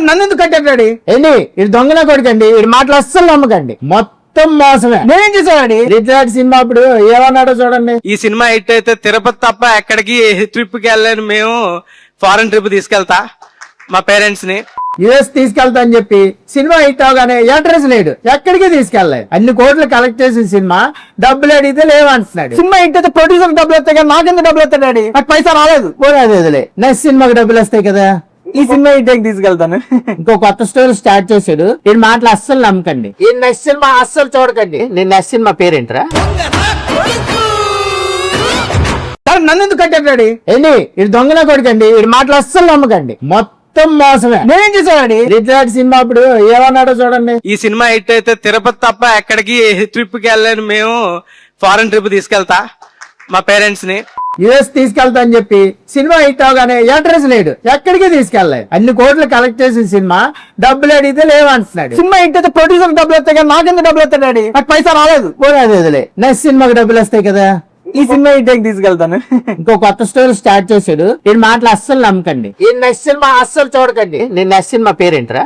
నన్ను ఎందుకు కట్టారు డాడీ? ఏంటి ఇది దొంగల కొడుకండి, వీడి మాటలు అస్సలు నమ్మకండి, మొత్తం మోసమే. నేనేం చేశానండి? రిచర్డ్ సినిమా అప్పుడు ఏమన్నాడో చూడండి. ఈ సినిమా హిట్ అయితే తిరుపతి తప్ప ఎక్కడికి ట్రిప్ కి వెళ్ళాను, మేము ఫారెన్ ట్రిప్ తీసుకెళ్తా మా పేరెంట్స్ ని. యుఎస్ తీసుకెళ్తా అని చెప్పి సినిమా హిట్ అవగానే అడ్రస్ లేడు, ఎక్కడికి తీసుకెళ్ళలేదు. అన్ని కోట్లు కలెక్ట్ చేసిన సినిమా డబ్బులు అడిగితే లేవంటున్నాడు. సినిమా హిట్ అయితే ప్రొడ్యూసర్ డబ్బులు వస్తాయి కదా, నాకెందుకు డబ్బులు వస్తాయి డాడీ? నాకు పైసా రాలేదు. పోలేదులే, నెక్స్ట్ సినిమాకి డబ్బులు వస్తాయి కదా, ఈ సినిమా ఇంటికి తీసుకెళ్తాను. ఇంకో కొత్త స్టోరీ స్టార్ట్ చేశాడు, ఈ మాటలు అస్సలు నమ్మకండి, ఈ నెక్స్ట్ సినిమా అస్సలు చూడకండి. నేను నెక్స్ట్ సినిమా పేరేంటరా? నన్ను ఎందుకు కట్టారు డాడీ? ఏంటి ఇది దొంగల కొడుకండి, వీడి మాటలు అస్సలు నమ్మకండి, మొత్తం మోసమే. నేనేం చేశానండి? రిచర్డ్ సినిమా అప్పుడు ఏమన్నాడో చూడండి. ఈ సినిమా హిట్ అయితే తిరుపతి తప్ప ఎక్కడికి ట్రిప్ కి వెళ్ళాను, మేము ఫారెన్ ట్రిప్ తీసుకెళ్తా మా పేరెంట్స్ ని. యుఎస్ తీసుకెళ్తా అని చెప్పి సినిమా హిట్ అవగానే అడ్రస్ లేడు, ఎక్కడికి తీసుకెళ్ళలేదు. అన్ని కోట్లు కలెక్ట్ చేసిన సినిమా డబ్బులు అడిగితే లేవంటున్నాడు. సినిమా హిట్ అయితే ప్రొడ్యూసర్ డబ్బులు వస్తాయి కదా, నాకెందుకు డబ్బులు వస్తాయి డాడీ? నాకు పైసా రాలేదు. పోలేదులే, నెక్స్ట్ సినిమాకి డబ్బులు వస్తాయి కదా, ఈ సినిమా ఇంటికి తీసుకెళ్తాను. ఇంకో కొత్త స్టోరీ స్టార్ట్ చేశాడు, ఈ మాటలు అస్సలు నమ్మకండి, ఈ నెక్స్ట్ సినిమా అస్సలు చూడకండి. నేను నెక్స్ట్ సినిమా పేరేంటరా?